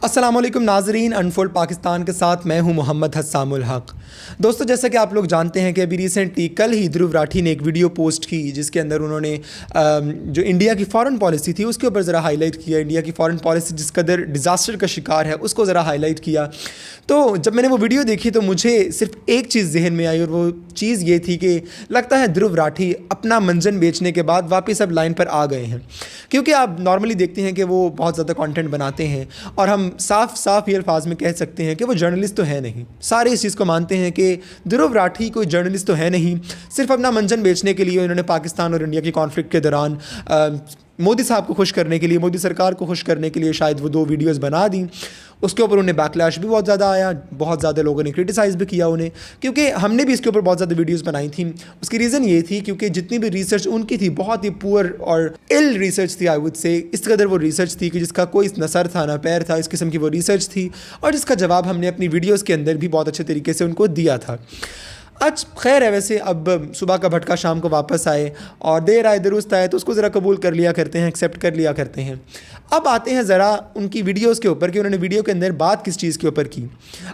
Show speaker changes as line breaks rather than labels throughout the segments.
अस्सलाम वालेकुम नाज़रीन, अनफोल्ड पाकिस्तान के साथ मैं हूं मोहम्मद हस्सामुल हक। दोस्तों, जैसा कि आप लोग जानते हैं कि अभी रिसेंटली कल ही ध्रुव राठी ने एक वीडियो पोस्ट की जिसके अंदर उन्होंने जो इंडिया की फ़ॉरेन पॉलिसी थी उसके ऊपर ज़रा हाईलाइट किया। इंडिया की फ़ॉरेन पॉलिसी जिस कदर डिज़ास्टर का शिकार है उसको ज़रा हाईलाइट किया। तो जब मैंने वो वीडियो देखी तो मुझे सिर्फ एक चीज़ जहन में आई और वो चीज़ ये थी कि लगता है ध्रुव राठी अपना मंजन बेचने के बाद वापस अब लाइन पर आ गए हैं, क्योंकि आप नॉर्मली देखते हैं कि वो बहुत ज़्यादा कंटेंट बनाते हैं और हम साफ साफ ये अल्फाज में कह सकते हैं कि वो जर्नलिस्ट तो है नहीं। सारे इस चीज़ को मानते हैं कि ध्रुव राठी कोई जर्नलिस्ट तो है नहीं, सिर्फ अपना मंजन बेचने के लिए उन्होंने पाकिस्तान और इंडिया की कॉन्फ्लिक्ट के दौरान मोदी साहब को खुश करने के लिए, मोदी सरकार को खुश करने के लिए शायद वो 2 वीडियोस बना दी। उसके ऊपर उन्हें बैकलैश भी बहुत ज़्यादा आया, बहुत ज़्यादा लोगों ने क्रिटिसाइज़ भी किया उन्हें, क्योंकि हमने भी इसके ऊपर बहुत ज़्यादा वीडियोस बनाई थी। उसकी रीज़न ये थी क्योंकि जितनी भी रिसर्च उनकी थी बहुत ही पुअर और इल रिसर्च थी। आई वुड से इस कदर वो रिसर्च थी कि जिसका कोई न सर था ना पैर था, इस किस्म की वो रिसर्च थी और जिसका जवाब हमने अपनी वीडियोज़ के अंदर भी बहुत अच्छे तरीके से उनको दिया था। आज खैर है, वैसे अब सुबह का भटका शाम को वापस आए और देर आए दुरुस्त आए तो उसको ज़रा कबूल कर लिया करते हैं, एक्सेप्ट कर लिया करते हैं। अब आते हैं ज़रा उनकी वीडियोस के ऊपर कि उन्होंने वीडियो के अंदर बात किस चीज़ के ऊपर की।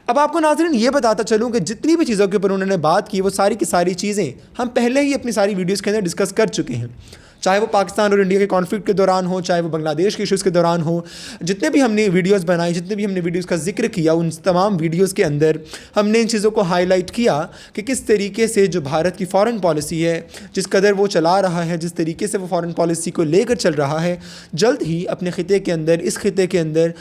अब आपको नाज़रीन ये बताता चलूँ कि जितनी भी चीज़ों के ऊपर उन्होंने बात की वो सारी की सारी चीज़ें हम पहले ही अपनी सारी वीडियोज़ के अंदर डिस्कस कर चुके हैं, चाहे वो पाकिस्तान और इंडिया के कॉन्फ्लिक्ट के दौरान हो, चाहे वो बांग्लादेश के इशूज़ के दौरान हो। जितने भी हमने वीडियोस बनाई, जितने भी हमने वीडियोस का जिक्र किया, उन तमाम वीडियोस के अंदर हमने इन चीज़ों को हाईलाइट किया कि किस तरीके से जो भारत की फ़ॉरेन पॉलिसी है, जिस कदर वो चला रहा है, जिस तरीके से वो फ़ॉरेन पॉलिसी को लेकर चल रहा है, जल्द ही अपने ख़िते के अंदर, इस ख़िते के अंदर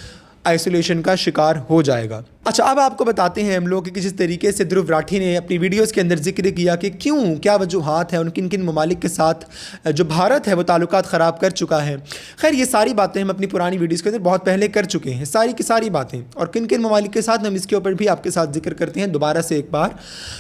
आइसोलेशन का शिकार हो जाएगा। अच्छा, अब आपको बताते हैं हम लोग कि जिस तरीके से ध्रुव राठी ने अपनी वीडियोस के अंदर जिक्र किया कि क्यों, क्या वजूहात हैं, उन किन किन ममालिक के साथ जो भारत है वो ताल्लुकात ख़राब कर चुका है। खैर, ये सारी बातें हम अपनी पुरानी वीडियोस के अंदर बहुत पहले कर चुके हैं, सारी की सारी बातें, और किन किन ममालिक के साथ हम इसके ऊपर भी आपके साथ जिक्र करते हैं दोबारा से एक बार।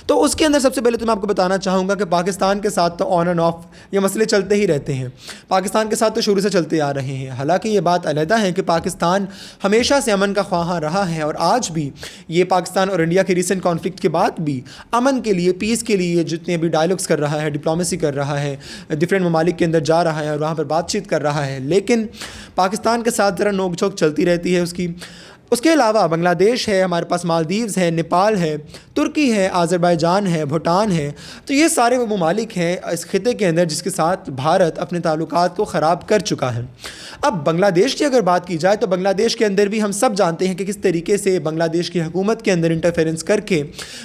तो उसके अंदर सबसे पहले तो मैं आपको बताना चाहूँगा कि पाकिस्तान के साथ तो ऑन एंड ऑफ ये मसले चलते ही रहते हैं। पाकिस्तान के साथ तो शुरू से चलते आ रहे हैं। हालाँकि ये बात अलहदा है कि पाकिस्तान हमेशा से अमन का ख्वाहा रहा है और आज भी ये पाकिस्तान और इंडिया के रिसेंट कॉन्फ्लिक्ट के बाद भी अमन के लिए, पीस के लिए जितने भी डायलॉग्स कर रहा है, डिप्लोमेसी कर रहा है, डिफरेंट ममालिक के अंदर जा रहा है और वहाँ पर बातचीत कर रहा है, लेकिन पाकिस्तान के साथ ज़रा नोक झोंक चलती रहती है उसकी। उसके अलावा बांग्लादेश है, हमारे पास मालदीव्स है, नेपाल है, तुर्की है, आज़रबाईजान है, भूटान है। तो ये सारे वो ममालिक हैं इस खिते के अंदर जिसके साथ भारत अपने ताल्लुकात को ख़राब कर चुका है। अब बांग्लादेश की अगर बात की जाए तो बांग्लादेश के अंदर भी हम सब जानते हैं कि किस तरीके से बांग्लादेश की हुकूमत के अंदर इंटरफेरेंस करके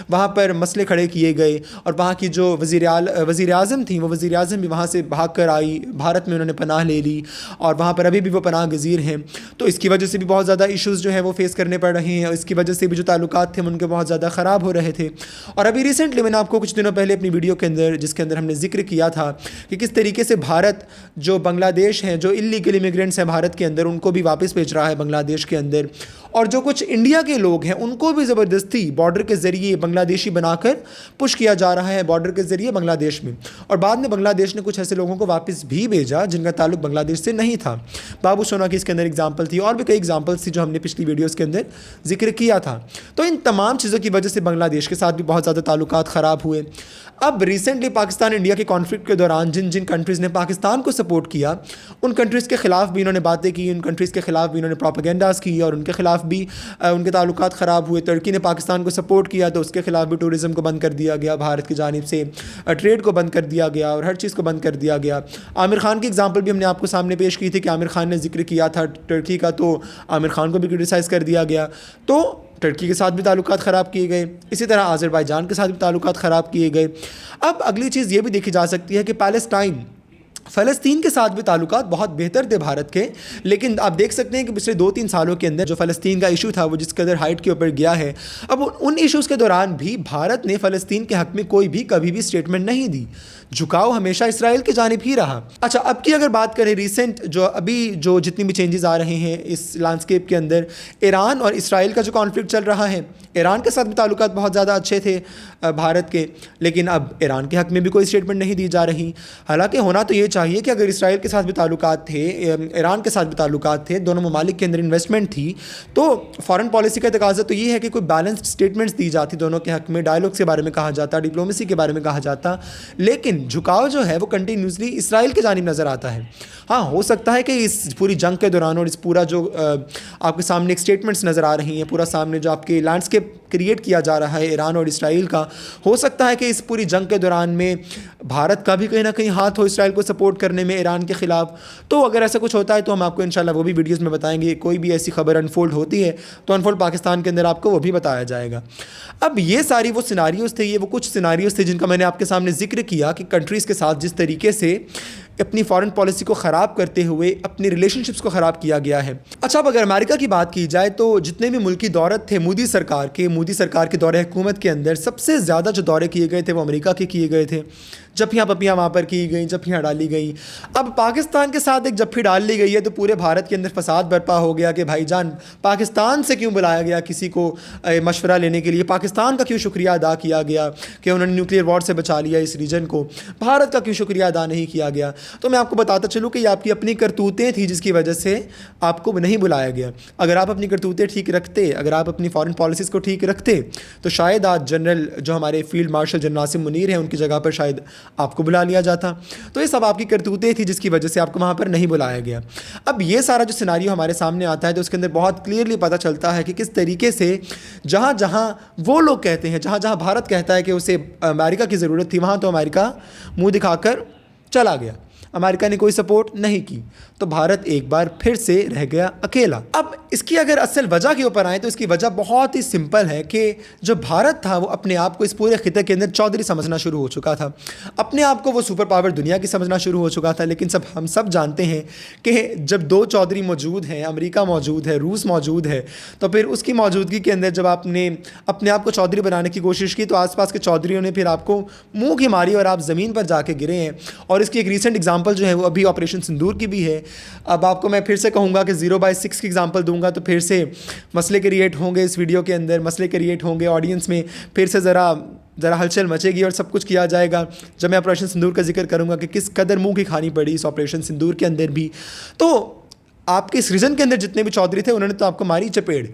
वहाँ पर मसले खड़े किए गए और वहाँ की जो वज़ीर आज़म थी, वो वज़ीर आज़म भी वहाँ से भाग कर आई, भारत में उन्होंने पनाह ले ली और वहाँ पर अभी भी वो पनाह गज़ीर हैं। तो इसकी वजह से भी बहुत ज़्यादा इशूज़ जो है वो फेस करने पड़ रहे हैं और इसकी वजह से भी जो ताल्लुकात थे उनके बहुत ज़्यादा ख़राब हो रहे थे। और अभी रिसेंटली मैंने आपको कुछ दिनों पहले अपनी वीडियो के अंदर, जिसके अंदर हमने जिक्र किया था कि किस तरीके से भारत जो बांग्लादेश हैं, जो इलीगल इमिग्रेंट्स हैं भारत के अंदर, उनको भी वापस भेज रहा है बांग्लादेश के अंदर, और जो कुछ इंडिया के लोग हैं उनको भी ज़बरदस्ती बॉर्डर के ज़रिए बांग्लादेशी बनाकर पुश किया जा रहा है बॉर्डर के ज़रिए बांग्लादेश में। और बाद में बांग्लादेश ने कुछ ऐसे लोगों को वापस भी भेजा जिनका ताल्लुक बांग्लादेश से नहीं था। बाबू सोना की इसके अंदर एग्जाम्पल थी और भी कई एग्जाम्पल्स थी जो हमने पिछली वीडियोज़ के अंदर जिक्र किया था। तो इन तमाम चीज़ों की वजह से बांग्लादेश के साथ भी बहुत ज़्यादा ताल्लुकात ख़राब हुए। अब रिसेंटली पाकिस्तान इंडिया के कॉन्फ्लिक्ट के दौरान जिन जिन कंट्रीज़ ने पाकिस्तान को सपोर्ट किया उन कंट्रीज़ के ख़िलाफ़ भी इन्होंने बातें की, उन कंट्रीज़ के ख़िलाफ़ भी इन्होंने प्रोपेगेंडास की और उनके ख़िलाफ़ भी उनके ताल्लुकात ख़राब हुए। तुर्की ने पाकिस्तान को सपोर्ट किया तो उसके ख़िलाफ़ भी टूरिज़म को बंद कर दिया गया, भारत की जानिब से ट्रेड को बंद कर दिया गया और हर चीज़ को बंद कर दिया गया। आमिर खान की एग्जाम्पल भी हमने आपको सामने पेश की थी कि आमिर खान ने जिक्र किया था तुर्की का, तो आमिर खान को भी क्रिटिसाइज़ कर दिया गया। तो तुर्की के साथ भी ताल्लुकात ख़राब किए गए, इसी तरह आज़रबाईजान के साथ भी ताल्लुकात ख़राब किए गए। अब अगली चीज़ ये भी देखी जा सकती है कि फ़लस्तीन के साथ भी ताल्लुकात बहुत बेहतर थे भारत के, लेकिन आप देख सकते हैं कि पिछले 2-3 सालों के अंदर जो फ़लस्तीन का इशू था वो जिस कदर हाइट के ऊपर गया है। अब उन इशूज़ के दौरान भी भारत ने फ़लस्तीन के हक़ में कोई भी कभी भी स्टेटमेंट नहीं दी, झुकाव हमेशा इसराइल की जानिब ही रहा। अच्छा, अब की अगर बात करें रिसेंट जो जितनी भी चेंजेस आ रहे हैं इस लैंडस्केप के अंदर, ईरान और इसराइल का जो कॉन्फ्लिक्ट चल रहा है, ईरान के साथ भी ताल्लुकात बहुत ज़्यादा अच्छे थे भारत के, लेकिन अब ईरान के हक़ में भी कोई स्टेटमेंट नहीं दी जा रही। हालांकि होना तो ये चाहिए कि अगर इसराइल के साथ भी ताल्लुकात थे, ईरान के साथ भी ताल्लुकात थे, दोनों ममालिक के अंदर इन्वेस्टमेंट थी, तो फ़ॉरेन पॉलिसी का तकाज़ा तो ये है कि कोई बैलेंस्ड स्टेटमेंट्स दी जाती दोनों के हक़ में, डायलॉग के बारे में कहा जाता, डिप्लोमेसी के बारे में कहा जाता। लेकिन लेकिन झुकाव जो है वो कंटिन्यूसली इसराइल की जानिब नज़र आता है। हाँ, हो सकता है कि इस पूरी जंग के दौरान और इस पूरा जो आपके सामने एक स्टेटमेंट्स नज़र आ रही हैं, पूरा सामने जो आपके लैंडस्केप क्रिएट किया जा रहा है ईरान और इसराइल का, हो सकता है कि इस पूरी जंग के दौरान में भारत का भी कहीं ना कहीं हाथ हो इसराइल को सपोर्ट करने में ईरान के ख़िलाफ़। तो अगर ऐसा कुछ होता है तो हम आपको इंशाल्लाह वो भी वीडियोज़ में बताएंगे। कोई भी ऐसी खबर अनफोल्ड होती है तो अनफोल्ड पाकिस्तान के अंदर आपको वो भी बताया जाएगा। अब ये सारी वो सिनारियोज़ थे, ये वो कुछ सिनारियोज़ थे जिनका मैंने आपके सामने जिक्र किया कि कंट्रीज़ के साथ जिस तरीके से अपनी फॉरेन पॉलिसी को ख़राब करते हुए अपनी रिलेशनशिप्स को ख़राब किया गया है। अच्छा, अब अगर अमेरिका की बात की जाए तो जितने भी मुल्की दौरे थे मोदी सरकार के दौरे हुकूमत के अंदर सबसे ज़्यादा जो दौरे किए गए थे वो अमेरिका के किए गए थे। जफ्फियाँ पप्पियाँ वहाँ पर की गई, जफ्फियाँ डाली गई। अब पाकिस्तान के साथ एक जफ्फी डाल ली गई है तो पूरे भारत के अंदर फसाद बर्पा हो गया कि भाईजान पाकिस्तान से क्यों बुलाया गया किसी को मशवरा लेने के लिए, पाकिस्तान का क्यों शुक्रिया अदा किया गया कि उन्होंने न्यूक्लियर वॉर से बचा लिया इस रीजन को, भारत का क्यों शुक्रिया अदा नहीं किया गया। तो मैं आपको बताता चलूँ कि ये आपकी अपनी करतूतें थी जिसकी वजह से आपको नहीं बुलाया गया। अगर आप अपनी करतूतें ठीक रखते, अगर आप अपनी फॉरेन पॉलिसीज़ को ठीक रखते तो शायद आज जनरल जो हमारे फील्ड मार्शल जनरल नासिम मुनीर हैं उनकी जगह पर शायद आपको बुला लिया जाता। तो ये सब आपकी करतूतें थी जिसकी वजह से आपको वहाँ पर नहीं बुलाया गया। अब ये सारा जो सिनारियो हमारे सामने आता है तो उसके अंदर बहुत क्लियरली पता चलता है कि किस तरीके से जहाँ जहाँ वो लोग कहते हैं, जहाँ जहाँ भारत कहता है कि उसे अमेरिका की ज़रूरत थी, वहाँ तो अमेरिका मुँह दिखाकर चला गया, अमेरिका ने कोई सपोर्ट नहीं की, तो भारत एक बार फिर से रह गया अकेला। अब इसकी अगर असल वजह के ऊपर आए तो इसकी वजह बहुत ही सिंपल है कि जो भारत था वो अपने आप को इस पूरे खिते के अंदर चौधरी समझना शुरू हो चुका था, अपने आप को वो सुपर पावर दुनिया की समझना शुरू हो चुका था। लेकिन हम सब जानते हैं कि जब दो चौधरी मौजूद हैं, अमेरिका मौजूद है, रूस मौजूद है, तो फिर उसकी मौजूदगी के अंदर जब आपने अपने आप को चौधरी बनाने की कोशिश की तो आसपास के चौधरियों ने फिर आपको मुँह की मारी और आप ज़मीन पर जाके गिरे हैं। और इसकी एक रीसेंट एग्जाम्पल जो है वो अभी ऑपरेशन सिंदूर की भी है। अब आपको मैं फिर से कहूँगा कि 0/6 की एग्जांपल दूंगा तो फिर से मसले क्रिएट होंगे, इस वीडियो के अंदर मसले क्रिएट होंगे, ऑडियंस में फिर से ज़रा हलचल मचेगी और सब कुछ किया जाएगा जब मैं ऑपरेशन सिंदूर का जिक्र करूँगा कि किस कदर मुँह की खानी पड़ी इस ऑपरेशन सिंदूर के अंदर भी। तो आपके इस रीजन के अंदर जितने भी चौधरी थे उन्होंने तो आपको मारी चपेड़,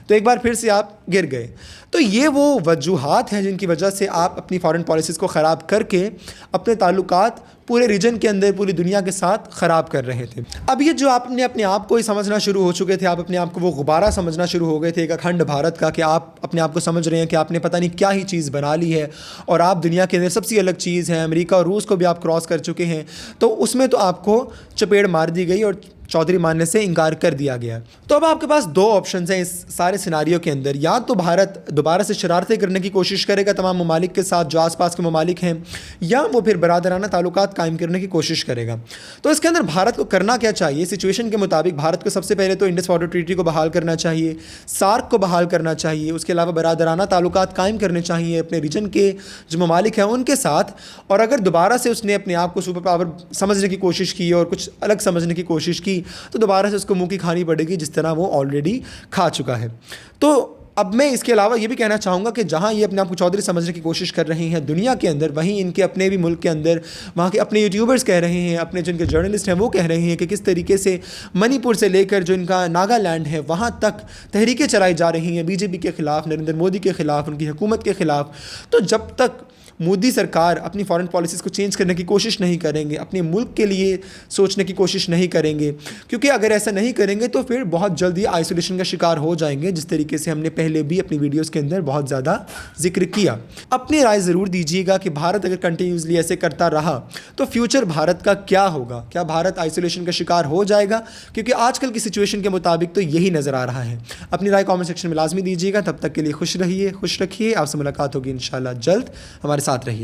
तो एक बार फिर से आप गिर गए। तो ये वो वजूहात हैं जिनकी वजह से आप अपनी फॉरेन पॉलिसीज़ को ख़राब करके अपने ताल्लुकात पूरे रीजन के अंदर पूरी दुनिया के साथ ख़राब कर रहे थे। अब ये जो आपने अपने आप को ही समझना शुरू हो चुके थे, आप अपने आप को वो गुब्बारा समझना शुरू हो गए थे एक अखंड भारत का, कि आप अपने आप को समझ रहे हैं कि आपने पता नहीं क्या ही चीज़ बना ली है और आप दुनिया के अंदर सबसे अलग चीज़ है, अमेरिका और रूस को भी आप क्रॉस कर चुके हैं। तो उसमें तो आपको चपेड़ मार दी गई और चौधरी मानने से इनकार कर दिया गया। तो अब आपके पास दो ऑप्शंस हैं इस सारे सिनारियो के अंदर, या तो भारत दोबारा से शरारतें करने की कोशिश करेगा तमाम ममालिक के साथ जो आसपास के ममालिक हैं, या वो फिर बरादराना ताल्लुकात कायम करने की कोशिश करेगा। तो इसके अंदर भारत को करना क्या चाहिए? सिचुएशन के मुताबिक भारत को सबसे पहले तो इंडस वाटर ट्रीटी को बहाल करना चाहिए, सार्क को बहाल करना चाहिए, उसके अलावा बरादराना ताल्लुकात कायम करने चाहिए अपने रीजन के जो ममालिक हैं उनके साथ। और अगर दोबारा से उसने अपने आप को सुपर पावर समझने की कोशिश की और कुछ अलग समझने की कोशिश की तो दोबारा से उसको मुंह की खानी पड़ेगी जिस तरह वो ऑलरेडी खा चुका है। तो अब मैं इसके अलावा ये भी कहना चाहूँगा कि जहाँ ये अपने आप को चौधरी समझने की कोशिश कर रही हैं दुनिया के अंदर, वहीं इनके अपने भी मुल्क के अंदर वहाँ के अपने यूट्यूबर्स कह रहे हैं, अपने जिनके जर्नलिस्ट हैं वो कह रहे हैं कि किस तरीके से मणिपुर से लेकर जो इनका नागालैंड है वहाँ तक तहरीकें चलाई जा रही हैं बीजेपी के ख़िलाफ़, नरेंद्र मोदी के ख़िलाफ़, उनकी हुकूमत के ख़िलाफ़। तो जब तक मोदी सरकार अपनी फॉरेन पॉलिसीज़ को चेंज करने की कोशिश नहीं करेंगे, अपने मुल्क के लिए सोचने की कोशिश नहीं करेंगे, क्योंकि अगर ऐसा नहीं करेंगे तो फिर बहुत जल्दी आइसोलेशन का शिकार हो जाएंगे, जिस तरीके से हमने पहले भी अपनी वीडियोस के अंदर बहुत ज़्यादा जिक्र किया। अपनी राय ज़रूर दीजिएगा कि भारत अगर कंटिन्यूसली ऐसे करता रहा तो फ्यूचर भारत का क्या होगा? क्या भारत आइसोलेशन का शिकार हो जाएगा? क्योंकि आजकल की सिचुएशन के मुताबिक तो यही नज़र आ रहा है। अपनी राय कॉमेंट सेक्शन में लाजमी दीजिएगा। तब तक के लिए खुश रहिए, खुश रखिए। आपसे मुलाकात होगी इंशाल्लाह जल्द। हमारे साथ रहिए।